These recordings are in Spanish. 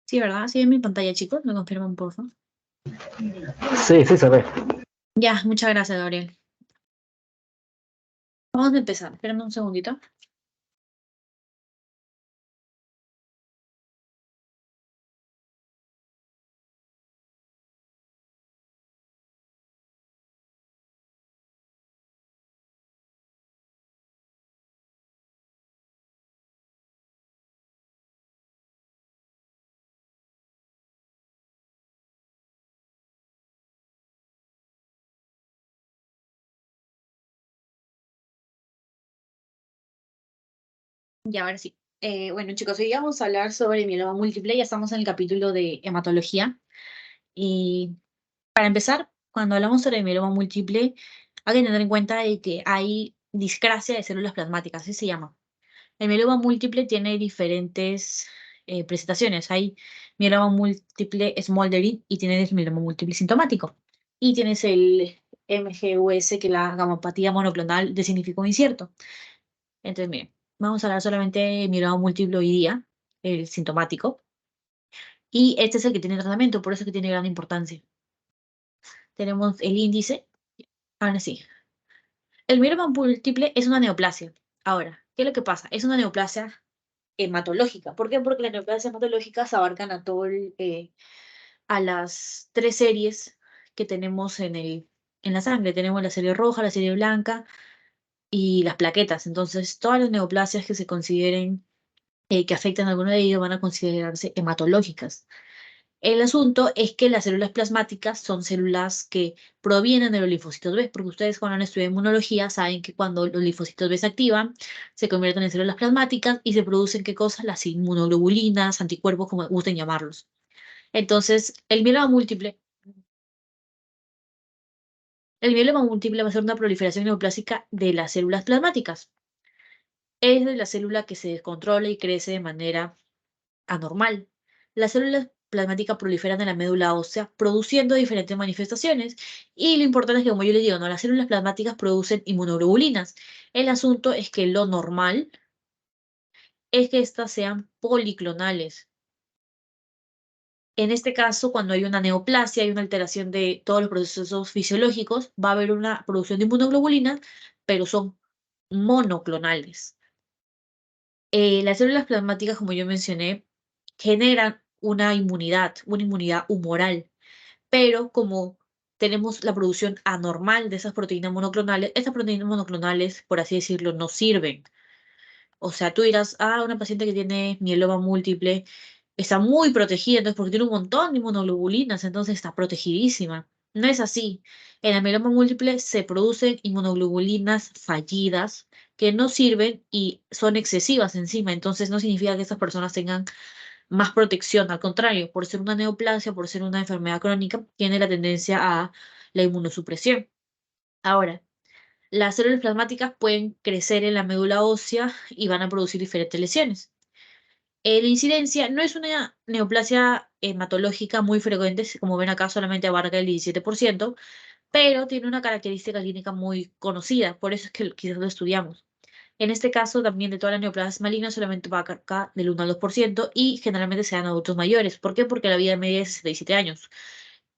Sí, ¿verdad? Sí, en mi pantalla, chicos. ¿Me confirman, por favor? Sí, sí se ve. Ya, muchas gracias, Gabriel. Vamos a empezar. Espérame un segundito. Ya, ahora sí. Bueno, chicos, hoy vamos a hablar sobre mieloma múltiple. Ya estamos en el capítulo de hematología. Y para empezar, cuando hablamos sobre mieloma múltiple, hay que tener en cuenta de que hay discrasia de células plasmáticas, así se llama. El mieloma múltiple tiene diferentes presentaciones. Hay mieloma múltiple smoldering y tienes mieloma múltiple sintomático. Y tienes el MGUS, que es la gamopatía monoclonal de significado incierto. Entonces, miren, vamos a hablar solamente de mieloma múltiple hoy día, el sintomático. Y este es el que tiene tratamiento, por eso es que tiene gran importancia. Tenemos el índice. Ahora sí. El mieloma múltiple es una neoplasia. Ahora, ¿qué es lo que pasa? Es una neoplasia hematológica. ¿Por qué? Porque las neoplasias hematológicas abarcan a a las tres series que tenemos en la sangre. Tenemos la serie roja, la serie blanca y las plaquetas. Entonces, todas las neoplasias que se consideren que afectan a alguno de ellos van a considerarse hematológicas. El asunto es que las células plasmáticas son células que provienen de los linfocitos B, porque ustedes cuando han estudiado inmunología saben que cuando los linfocitos B se activan, se convierten en células plasmáticas y se producen, ¿qué cosas? Las inmunoglobulinas, anticuerpos, como gusten llamarlos. Entonces, el mieloma múltiple va a ser una proliferación neoplásica de las células plasmáticas. Es de la célula que se descontrola y crece de manera anormal. Las células plasmáticas proliferan en la médula ósea, produciendo diferentes manifestaciones. Y lo importante es que, como yo les digo, ¿no? Las células plasmáticas producen inmunoglobulinas. El asunto es que lo normal es que éstas sean policlonales. En este caso, cuando hay una neoplasia, hay una alteración de todos los procesos fisiológicos, va a haber una producción de inmunoglobulinas, pero son monoclonales. Las células plasmáticas, como yo mencioné, generan una inmunidad humoral, pero como tenemos la producción anormal de esas proteínas monoclonales, estas proteínas monoclonales, por así decirlo, no sirven. O sea, tú dirás, una paciente que tiene mieloma múltiple está muy protegida, entonces porque tiene un montón de inmunoglobulinas, entonces está protegidísima. No es así. En la mieloma múltiple se producen inmunoglobulinas fallidas que no sirven y son excesivas encima, entonces no significa que estas personas tengan más protección, al contrario, por ser una neoplasia, por ser una enfermedad crónica, tiene la tendencia a la inmunosupresión. Ahora, las células plasmáticas pueden crecer en la médula ósea y van a producir diferentes lesiones. La incidencia no es una neoplasia hematológica muy frecuente, como ven acá solamente abarca el 17%, pero tiene una característica clínica muy conocida, por eso es que quizás lo estudiamos. En este caso, también de todas las neoplasias malignas, solamente va acá del 1 al 2% y generalmente se dan a adultos mayores. ¿Por qué? Porque la vida media es 67 años.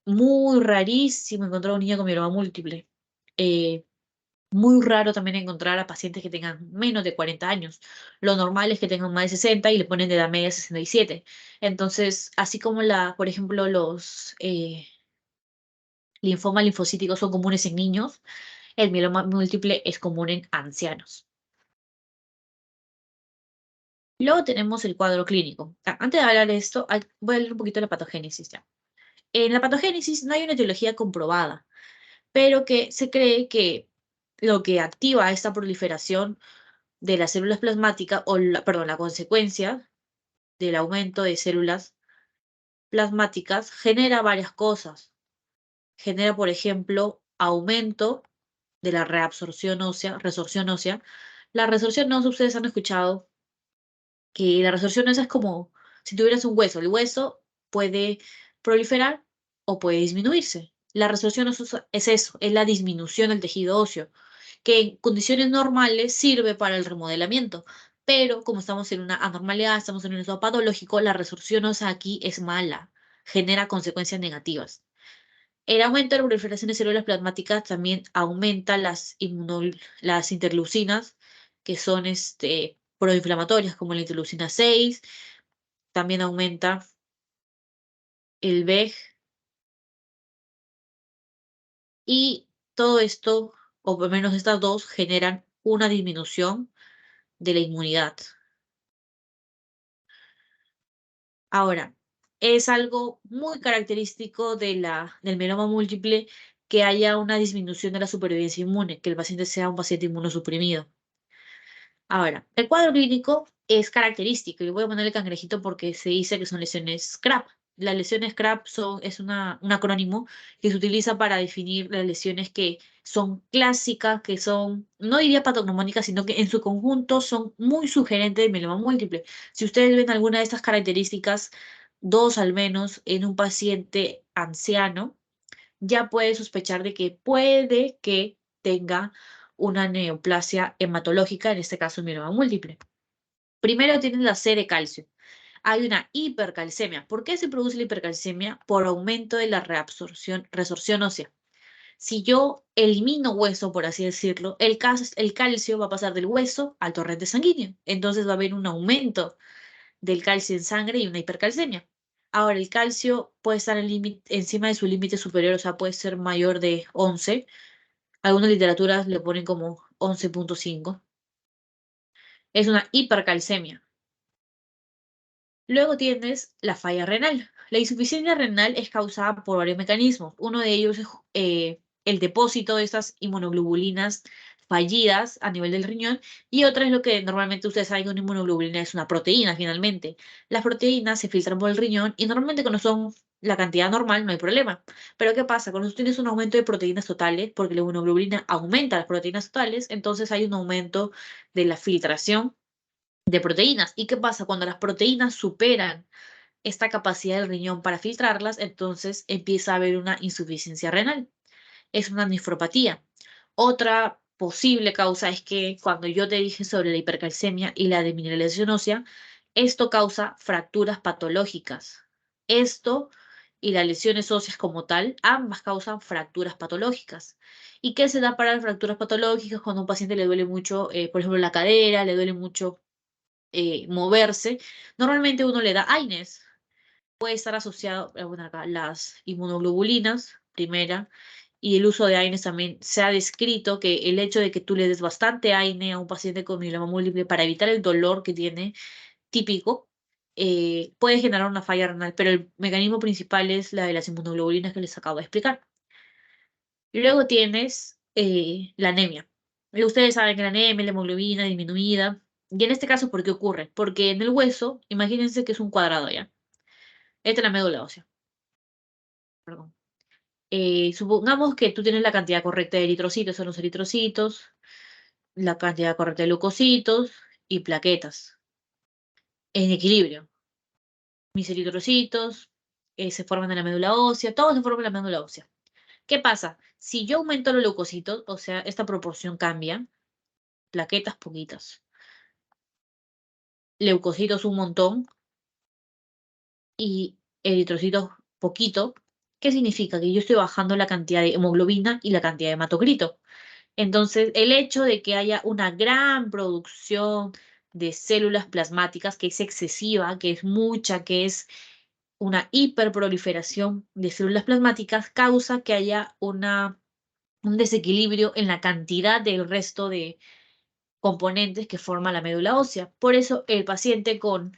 Muy rarísimo encontrar un niño con mieloma múltiple. Eh, Muy raro también encontrar a pacientes que tengan menos de 40 años. Lo normal es que tengan más de 60 y le ponen de edad media 67. Entonces, así como por ejemplo, los linfomas linfocíticos son comunes en niños, el mieloma múltiple es común en ancianos. Luego tenemos el cuadro clínico. Antes de hablar de esto, voy a leer un poquito de la patogénesis ya. En la patogénesis no hay una etiología comprobada, pero que se cree que lo que activa esta proliferación de las células plasmáticas, perdón, la consecuencia del aumento de células plasmáticas genera varias cosas. Genera, por ejemplo, aumento de la reabsorción ósea, resorción ósea. La resorción ósea, ustedes han escuchado que la resorción ósea es como si tuvieras un hueso. El hueso puede proliferar o puede disminuirse. La resorción ósea es eso, es la disminución del tejido óseo, que en condiciones normales sirve para el remodelamiento, pero como estamos en una anormalidad, estamos en un estado patológico, la resorción ósea aquí es mala, genera consecuencias negativas. El aumento de la proliferación de células plasmáticas también aumenta las interleucinas, que son proinflamatorias, como la interleucina 6, también aumenta el VEG, y todo esto, o por lo menos estas dos, generan una disminución de la inmunidad. Ahora, es algo muy característico del mieloma múltiple que haya una disminución de la supervivencia inmune, que el paciente sea un paciente inmunosuprimido. Ahora, el cuadro clínico es característico. Yo voy a poner el cangrejito porque se dice que son lesiones CRAP. Las lesiones CRAP es un acrónimo que se utiliza para definir las lesiones que son clásicas, que son, no diría patognomónicas, sino que en su conjunto son muy sugerentes de mieloma múltiple. Si ustedes ven alguna de estas características, dos al menos, en un paciente anciano, ya puede sospechar de que puede que tenga una neoplasia hematológica, en este caso un mieloma múltiple. Primero tienen la C de calcio. Hay una hipercalcemia. ¿Por qué se produce la hipercalcemia? Por aumento de la resorción ósea. Si yo elimino hueso, por así decirlo, el calcio va a pasar del hueso al torrente sanguíneo. Entonces va a haber un aumento del calcio en sangre y una hipercalcemia. Ahora, el calcio puede estar encima de su límite superior, o sea, puede ser mayor de 11. Algunas literaturas le ponen como 11,5. Es una hipercalcemia. Luego tienes la falla renal. La insuficiencia renal es causada por varios mecanismos. Uno de ellos es el depósito de estas inmunoglobulinas fallidas a nivel del riñón, y otra es lo que normalmente ustedes saben que una inmunoglobulina es una proteína finalmente. Las proteínas se filtran por el riñón y normalmente cuando son la cantidad normal no hay problema. Pero ¿qué pasa? Cuando tú tienes un aumento de proteínas totales, porque la inmunoglobulina aumenta las proteínas totales, entonces hay un aumento de la filtración de proteínas. ¿Y qué pasa? Cuando las proteínas superan esta capacidad del riñón para filtrarlas, entonces empieza a haber una insuficiencia renal. Es una nefropatía. Otra posible causa es que cuando yo te dije sobre la hipercalcemia y la demineralización ósea, esto causa fracturas patológicas. Esto y las lesiones óseas como tal, ambas causan fracturas patológicas. ¿Y qué se da para las fracturas patológicas cuando a un paciente le duele mucho, por ejemplo, la cadera, le duele mucho moverse? Normalmente uno le da AINES. Puede estar asociado, bueno, acá, las inmunoglobulinas, primera, y el uso de AINES también se ha descrito que el hecho de que tú le des bastante AINE a un paciente con mieloma múltiple para evitar el dolor que tiene típico, puede generar una falla renal, pero el mecanismo principal es la de las inmunoglobulinas que les acabo de explicar. Luego tienes la anemia. Y ustedes saben que la anemia, la hemoglobina disminuida. Y en este caso, ¿por qué ocurre? Porque en el hueso, imagínense que es un cuadrado, ¿ya? Esta es la médula ósea. Perdón. Supongamos que tú tienes la cantidad correcta de eritrocitos, son los eritrocitos, la cantidad correcta de leucocitos y plaquetas en equilibrio. Mis eritrocitos se forman en la médula ósea, todos se forman en la médula ósea. ¿Qué pasa? Si yo aumento los leucocitos, o sea, esta proporción cambia, plaquetas poquitas, leucocitos un montón y eritrocitos poquito, ¿qué significa? Que yo estoy bajando la cantidad de hemoglobina y la cantidad de hematocrito. Entonces, el hecho de que haya una gran producción de células plasmáticas, que es excesiva, que es mucha, que es una hiperproliferación de células plasmáticas, causa que haya un desequilibrio en la cantidad del resto de componentes que forman la médula ósea. Por eso, el paciente con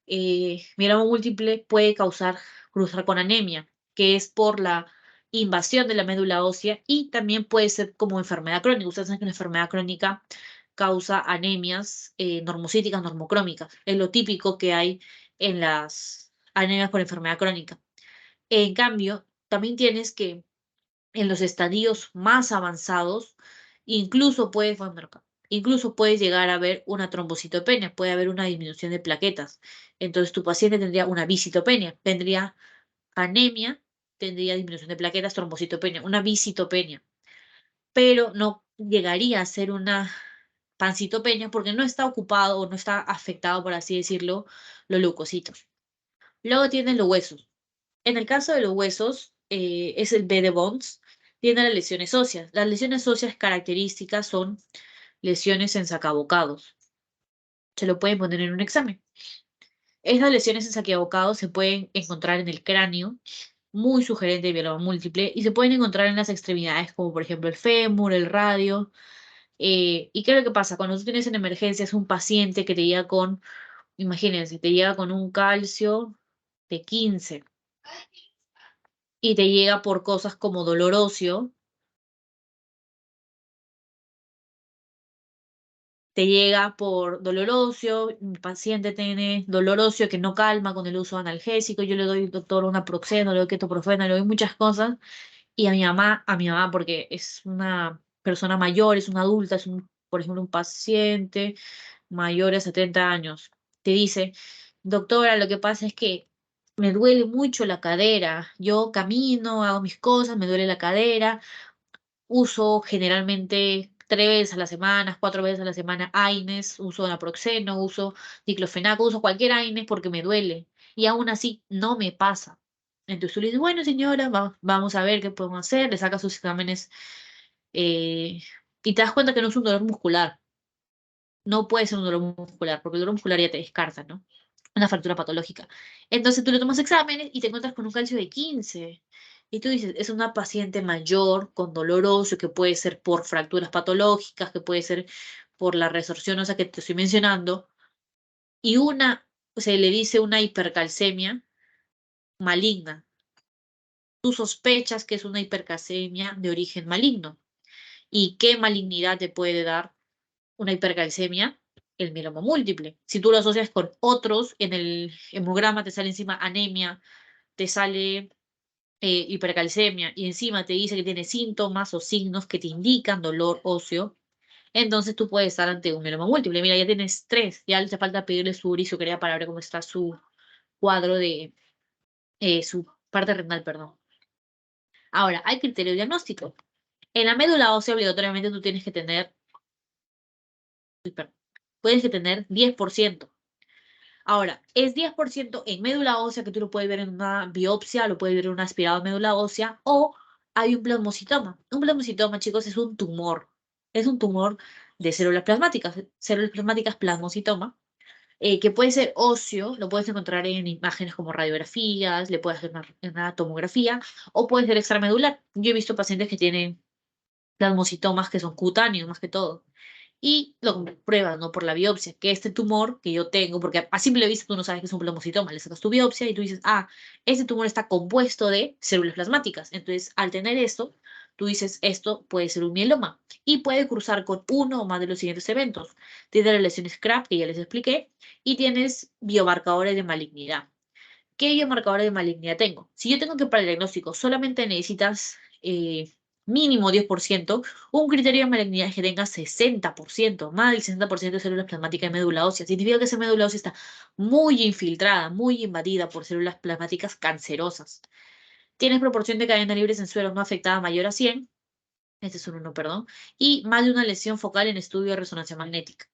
mieloma múltiple puede cruzar con anemia, que es por la invasión de la médula ósea, y también puede ser como enfermedad crónica. Ustedes saben que la enfermedad crónica causa anemias normocíticas, normocrómicas. Es lo típico que hay en las anemias por enfermedad crónica. En cambio, también tienes que en los estadios más avanzados, bueno, incluso puede llegar a haber una trombocitopenia, puede haber una disminución de plaquetas. Entonces tu paciente tendría una visitopenia, tendría anemia, tendría disminución de plaquetas, trombocitopenia, una visitopenia, pero no llegaría a ser una pancitopenia porque no está ocupado o no está afectado, por así decirlo, los leucocitos. Luego tienes los huesos. En el caso de los huesos, es el B de Bones, tiene las lesiones óseas. Las lesiones óseas características son lesiones en sacabocados. Se lo pueden poner en un examen. Estas lesiones en sacabocados se pueden encontrar en el cráneo, muy sugerente de mieloma múltiple, y se pueden encontrar en las extremidades, como por ejemplo el fémur, el radio. ¿Y qué es lo que pasa? Cuando tú tienes en emergencia es un paciente que te llega con, imagínense, te llega con un calcio de 15 y te llega por cosas como dolor óseo, te llega por dolor óseo, mi paciente tiene dolor óseo que no calma con el uso analgésico, yo le doy, doctor, una proxeno, le doy ketoprofeno, le doy muchas cosas, y a mi mamá, porque es una persona mayor, es una adulta, es un, por ejemplo, un paciente mayor de 70 años, te dice, doctora, lo que pasa es que me duele mucho la cadera, yo camino, hago mis cosas, me duele la cadera, uso generalmente 3 veces a la semana, 4 veces a la semana AINES, uso naproxeno, uso diclofenaco, uso cualquier AINES porque me duele. Y aún así no me pasa. Entonces tú le dices, bueno señora, vamos a ver qué podemos hacer, le sacas sus exámenes eh, y te das cuenta que no es un dolor muscular. No puede ser un dolor muscular, porque el dolor muscular ya te descarta, ¿no? Una fractura patológica. Entonces tú le tomas exámenes y te encuentras con un calcio de 15. Y tú dices, es una paciente mayor con dolor óseo que puede ser por fracturas patológicas, que puede ser por la resorción ósea que te estoy mencionando, y se le dice una hipercalcemia maligna. Tú sospechas que es una hipercalcemia de origen maligno. ¿Y qué malignidad te puede dar una hipercalcemia? El mieloma múltiple. Si tú lo asocias con otros, en el hemograma te sale encima anemia, te sale hipercalcemia y encima te dice que tiene síntomas o signos que te indican dolor óseo, entonces tú puedes estar ante un mieloma múltiple. Mira, ya tienes 3, ya le hace falta pedirle su urisocrea para ver cómo está su cuadro de su parte renal, perdón. Ahora, hay criterio diagnóstico. En la médula ósea obligatoriamente tú tienes que tener, uy, perdón, puedes que tener 10%. Ahora, es 10% en médula ósea que tú lo puedes ver en una biopsia, lo puedes ver en una aspirada de médula ósea, o hay un plasmocitoma. Un plasmocitoma, chicos, es un tumor. Es un tumor de células plasmáticas plasmocitoma, que puede ser óseo, lo puedes encontrar en imágenes como radiografías, le puedes hacer una tomografía, o puede ser extramedular. Yo he visto pacientes que tienen plasmocitomas que son cutáneos más que todo. Y lo compruebas, ¿no? Por la biopsia, que este tumor que yo tengo, porque a simple vista tú no sabes que es un plasmocitoma, le sacas tu biopsia y tú dices, ah, este tumor está compuesto de células plasmáticas. Entonces, al tener esto, tú dices, esto puede ser un mieloma y puede cruzar con uno o más de los siguientes eventos. Tienes las lesiones CRAP, que ya les expliqué, y tienes biomarcadores de malignidad. ¿Qué biomarcadores de malignidad tengo? Si yo tengo que para el diagnóstico solamente necesitas mínimo 10%, un criterio de malignidad es que tenga 60%, más del 60% de células plasmáticas de médula ósea. Significa que esa médula ósea está muy infiltrada, muy invadida por células plasmáticas cancerosas. Tienes proporción de cadena libre en suelo no afectada mayor a 100, este es un 1, perdón, y más de una lesión focal en estudio de resonancia magnética.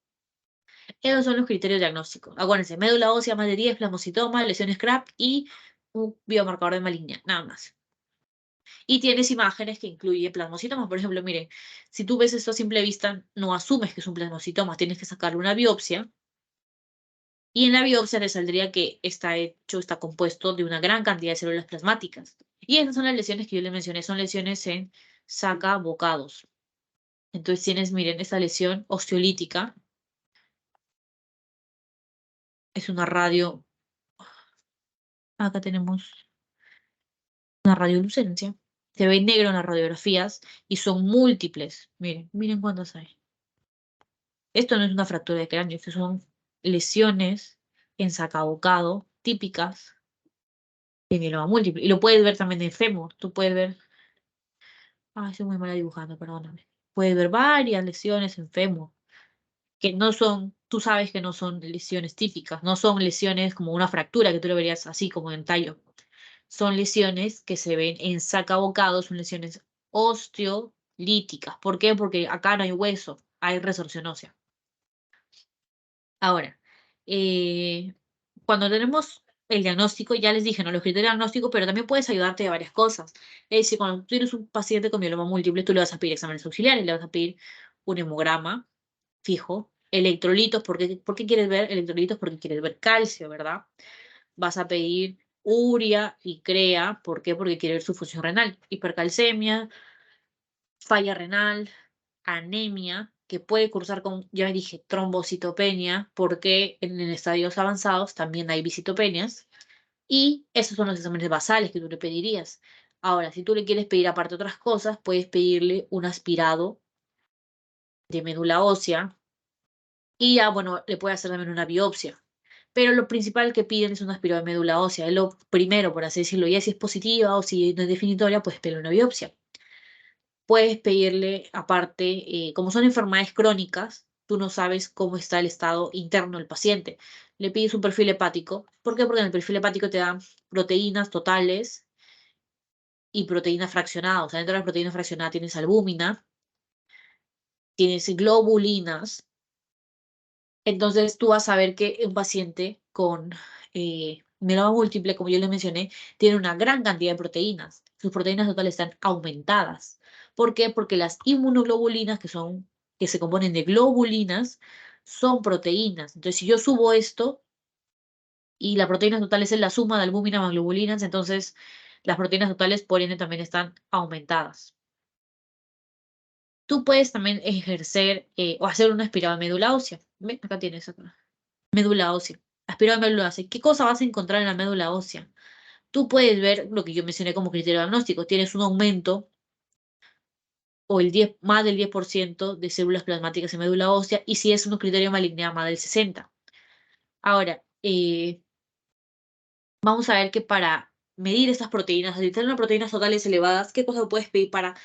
Esos son los criterios diagnósticos. Acuérdense, médula ósea más de 10, plasmocitoma, lesiones CRAP y un biomarcador de malignidad, nada más. Y tienes imágenes que incluyen plasmocitomas. Por ejemplo, mire, si tú ves esto a simple vista, no asumes que es un plasmocitoma, tienes que sacarle una biopsia. Y en la biopsia te saldría que está compuesto de una gran cantidad de células plasmáticas. Y esas son las lesiones que yo le mencioné, son lesiones en sacabocados. Entonces tienes, miren, esta lesión osteolítica es una radio. Acá tenemos una radiolucencia. Se ve negro en las radiografías y son múltiples. Miren, miren cuántas hay. Esto no es una fractura de cráneo, esto son lesiones en sacabocado típicas de mieloma múltiple. Y lo puedes ver también en fémur. Tú puedes ver. Ay, soy muy mala dibujando, perdóname. Puedes ver varias lesiones en fémur que no son, tú sabes que no son lesiones típicas, no son lesiones como una fractura que tú lo verías así como en tallo. Son lesiones que se ven en sacabocado, son lesiones osteolíticas. ¿Por qué? Porque acá no hay hueso, hay resorción ósea. Ahora, cuando tenemos el diagnóstico, ya les dije, ¿no? Los criterios diagnósticos, pero también puedes ayudarte de varias cosas. Es decir, cuando tú tienes un paciente con mieloma múltiple, tú le vas a pedir exámenes auxiliares, le vas a pedir un hemograma fijo, electrolitos, ¿por qué quieres ver electrolitos? Porque quieres ver calcio, ¿verdad? Vas a pedir urea y crea, ¿por qué? Porque quieres ver su función renal, hipercalcemia, falla renal, anemia, que puede cursar con, ya dije, trombocitopenia, porque en estadios avanzados también hay bicitopenias, y esos son los exámenes basales que tú le pedirías. Ahora, si tú le quieres pedir aparte otras cosas, puedes pedirle un aspirado de médula ósea y ya, bueno, le puedes hacer también una biopsia. Pero lo principal que piden es un aspirado de médula ósea. Es lo primero, por así decirlo. Ya si es positiva o si no es definitoria, puedes pedirle una biopsia. Puedes pedirle, aparte, como son enfermedades crónicas, tú no sabes cómo está el estado interno del paciente. Le pides un perfil hepático. ¿Por qué? Porque en el perfil hepático te dan proteínas totales y proteínas fraccionadas. O sea, dentro de las proteínas fraccionadas tienes albúmina, tienes globulinas. Entonces tú vas a ver que un paciente con mieloma múltiple, como yo le mencioné, tiene una gran cantidad de proteínas. Sus proteínas totales están aumentadas. ¿Por qué? Porque las inmunoglobulinas, que se componen de globulinas, son proteínas. Entonces, si yo subo esto y las proteínas totales es la suma de albúmina más globulinas, entonces las proteínas totales por ende también están aumentadas. Tú puedes también ejercer o hacer una aspirada de médula ósea. ¿Ven? Acá tienes acá. Médula ósea. Aspirado a médula ósea. ¿Qué cosa vas a encontrar en la médula ósea? Tú puedes ver lo que yo mencioné como criterio diagnóstico. Tienes un aumento o más del 10% de células plasmáticas en médula ósea y si es un criterio de malignidad más del 60%. Ahora, vamos a ver que para medir estas proteínas, si tienen unas proteínas totales elevadas, ¿qué cosa puedes pedir para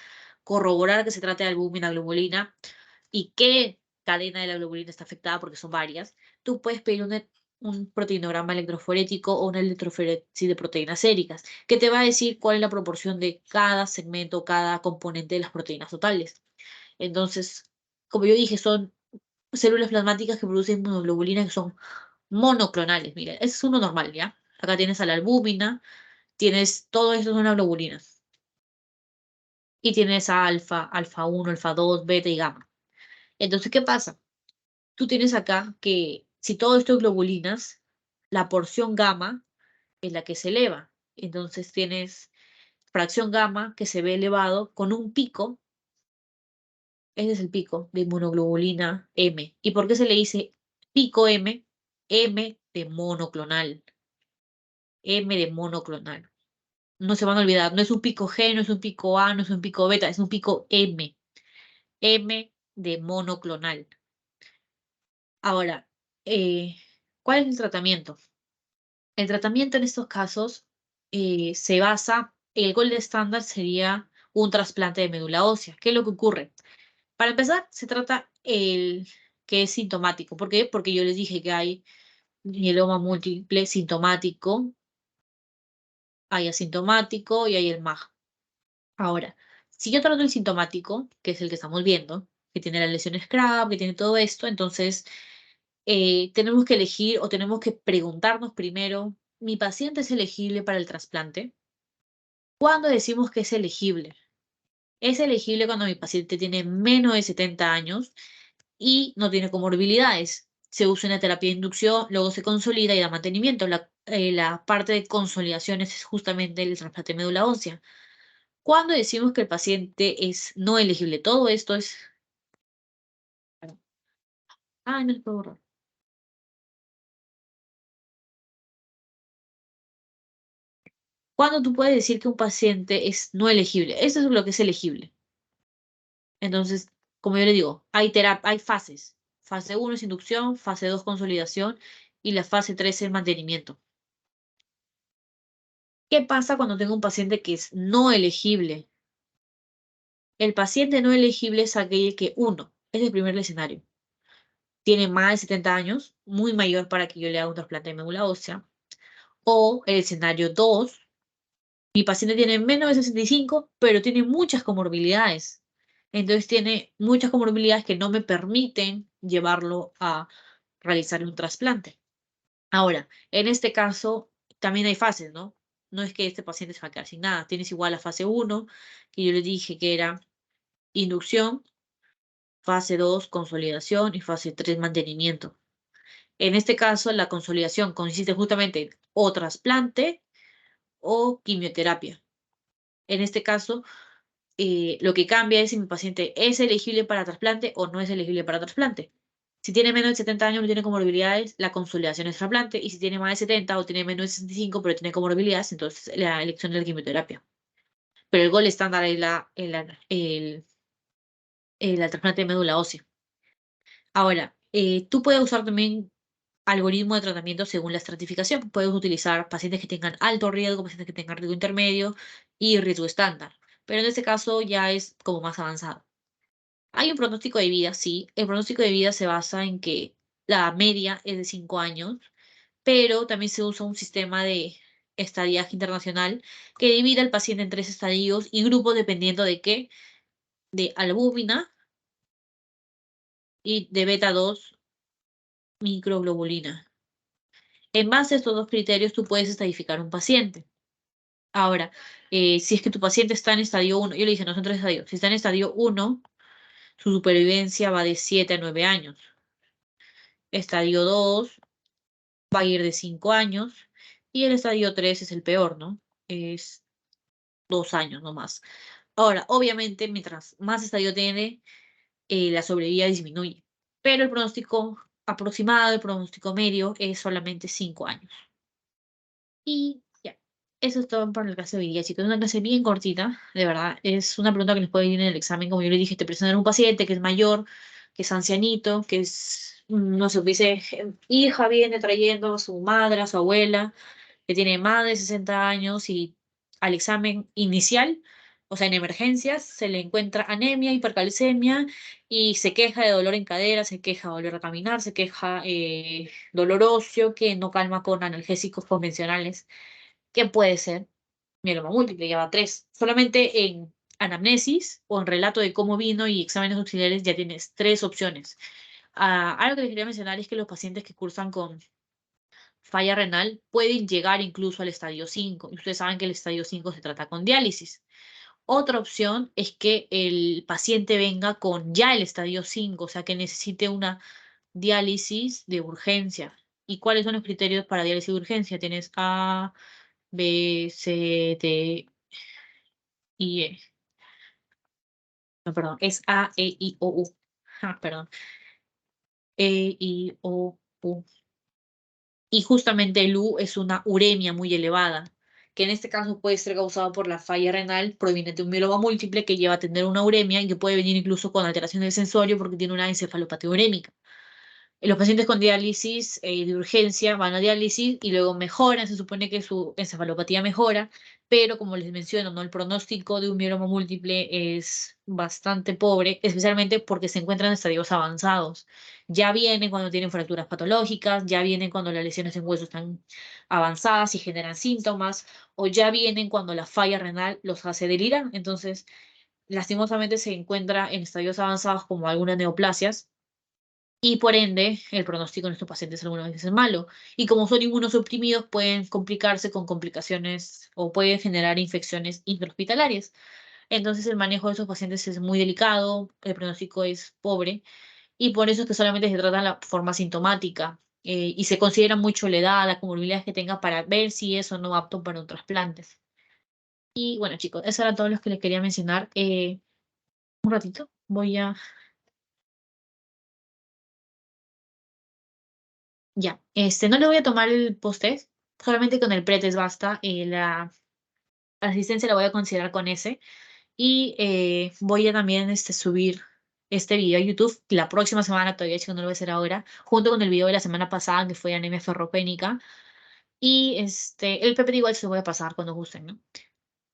corroborar que se trata de albúmina, globulina y qué cadena de la globulina está afectada? Porque son varias. Tú puedes pedir un proteinograma electroforético o una electroforesis de proteínas séricas, que te va a decir cuál es la proporción de cada segmento, cada componente de las proteínas totales. Entonces, como yo dije, son células plasmáticas que producen inmunoglobulinas que son monoclonales. Mira, ese es uno normal, ¿ya? Acá tienes a la albúmina, tienes todo esto son las globulinas. Y tienes a alfa, alfa 1, alfa 2, beta y gamma. Entonces, ¿qué pasa? Tú tienes acá que si todo esto es globulinas, la porción gamma es la que se eleva. Entonces tienes fracción gamma que se ve elevado con un pico. Ese es el pico de inmunoglobulina M. ¿Y por qué se le dice pico M? M de monoclonal. M de monoclonal. No se van a olvidar, no es un pico G, no es un pico A, no es un pico beta, es un pico M. M de monoclonal. Ahora, ¿cuál es el tratamiento? El tratamiento en estos casos se basa, el gold estándar sería un trasplante de médula ósea. ¿Qué es lo que ocurre? Para empezar, se trata el que es sintomático. ¿Por qué? Porque yo les dije que hay mieloma múltiple sintomático, hay asintomático y hay el MAG. Ahora, si yo trato el sintomático, que es el que estamos viendo, que tiene la lesión scrap, que tiene todo esto, entonces tenemos que elegir o tenemos que preguntarnos primero, ¿mi paciente es elegible para el trasplante? ¿Cuándo decimos que es elegible? Es elegible cuando mi paciente tiene menos de 70 años y no tiene comorbilidades. Se usa una terapia de inducción, luego se consolida y da mantenimiento. La parte de consolidación es justamente el trasplante de médula ósea. ¿Cuándo decimos que el paciente es no elegible? Todo esto es... Ah, no se puede borrar. ¿Cuándo tú puedes decir que un paciente es no elegible? Eso es lo que es elegible. Entonces, como yo le digo, hay fases. Fase 1 es inducción, fase 2 consolidación y la fase 3 es mantenimiento. ¿Qué pasa cuando tengo un paciente que es no elegible? El paciente no elegible es aquel que, uno, es el primer escenario. Tiene más de 70 años, muy mayor para que yo le haga un trasplante de médula ósea. O el escenario 2, mi paciente tiene menos de 65, pero tiene muchas comorbilidades. Entonces tiene muchas comorbilidades que no me permiten llevarlo a realizarle un trasplante. Ahora, en este caso, también hay fases, ¿no? No es que este paciente se va a quedar sin nada. Tienes igual la fase 1, que yo le dije que era inducción, fase 2, consolidación y fase 3, mantenimiento. En este caso, la consolidación consiste justamente en o trasplante o quimioterapia. En este caso, lo que cambia es si mi paciente es elegible para trasplante o no es elegible para trasplante. Si tiene menos de 70 años, no tiene comorbilidades, la consolidación es trasplante. Y si tiene más de 70 o tiene menos de 65, pero tiene comorbilidades, entonces la elección es la quimioterapia. Pero el gol estándar es el trasplante de médula ósea. Ahora, tú puedes usar también algoritmo de tratamiento según la estratificación. Puedes utilizar pacientes que tengan alto riesgo, pacientes que tengan riesgo intermedio y riesgo estándar. Pero en este caso ya es como más avanzado. Hay un pronóstico de vida, sí. El pronóstico de vida se basa en que la media es de 5 años, pero también se usa un sistema de estadiaje internacional que divide al paciente en 3 estadios y grupos dependiendo de qué, de albúmina y de beta 2 microglobulina. En base a estos dos criterios, tú puedes estadificar un paciente. Ahora, si es que tu paciente está en estadio 1, yo le dije, no son 3 estadios. Si está en estadio 1, su supervivencia va de 7 a 9 años. Estadio 2 va a ir de 5 años. Y el estadio 3 es el peor, ¿no? Es 2 años nomás. Ahora, obviamente, mientras más estadio tiene, la sobrevida disminuye. Pero el pronóstico aproximado, el pronóstico medio, es solamente 5 años. Y ya, eso es todo para el caso de hoy día, chicos. Es una clase bien cortita, de verdad. Es una pregunta que les puede ir en el examen. Como yo le dije, te presentan un paciente que es mayor, que es ancianito, que es, no sé, dice, hija viene trayendo a su madre, a su abuela, que tiene más de 60 años y al examen inicial, o sea, en emergencias, se le encuentra anemia, hipercalcemia y se queja de dolor en cadera, se queja de volver a caminar, se queja dolor óseo que no calma con analgésicos convencionales. ¿Qué puede ser? Mieloma múltiple, lleva 3. Solamente en anamnesis o en relato de cómo vino y exámenes auxiliares ya tienes 3 opciones. Algo que les quería mencionar es que los pacientes que cursan con falla renal pueden llegar incluso al estadio 5. Y ustedes saben que el estadio 5 se trata con diálisis. Otra opción es que el paciente venga con ya el estadio 5, o sea que necesite una diálisis de urgencia. ¿Y cuáles son los criterios para diálisis de urgencia? Tienes A, B, C, D, I, E. No, perdón, es A, E, I, O, U. Ah, perdón. E, I, O, U. Y justamente el U es una uremia muy elevada, que en este caso puede ser causado por la falla renal proveniente de un mieloma múltiple que lleva a tener una uremia y que puede venir incluso con alteración del sensorio porque tiene una encefalopatía urémica. Los pacientes con diálisis de urgencia van a diálisis y luego mejoran, se supone que su encefalopatía mejora, pero como les menciono, ¿no? El pronóstico de un mieloma múltiple es bastante pobre, especialmente porque se encuentran en estadios avanzados. Ya vienen cuando tienen fracturas patológicas, ya vienen cuando las lesiones en hueso están avanzadas y generan síntomas, o ya vienen cuando la falla renal los hace delirar. Entonces, lastimosamente se encuentra en estadios avanzados como algunas neoplasias y por ende, el pronóstico en estos pacientes algunas veces es malo. Y como son inmunosuprimidos, pueden complicarse con complicaciones o pueden generar infecciones intrahospitalarias. Entonces, el manejo de esos pacientes es muy delicado, el pronóstico es pobre, y por eso es que solamente se trata la forma sintomática. Y se considera mucho la edad, la comorbilidad que tenga para ver si es o no apto para un trasplante. Y bueno, chicos, eso era todo lo que les quería mencionar. Un ratito, voy a. Ya, no le voy a tomar el post-test, solamente con el pretest basta. La asistencia la voy a considerar con ese. Y voy a también subir este video a YouTube la próxima semana, todavía chico no lo voy a hacer ahora, junto con el video de la semana pasada que fue anemia ferropénica. Y el PPT igual se lo voy a pasar cuando gusten, ¿no?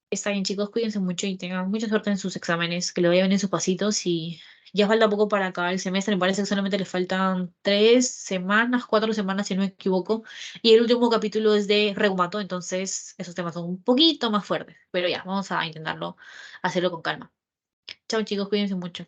Está bien, chicos, cuídense mucho y tengan mucha suerte en sus exámenes, que lo vayan en sus pasitos y ya falta poco para acabar el semestre. Me parece que solamente les faltan 3 semanas, 4 semanas, si no me equivoco. Y el último capítulo es de reumato, entonces esos temas son un poquito más fuertes. Pero ya, vamos a intentarlo hacerlo con calma. Chao, chicos, cuídense mucho.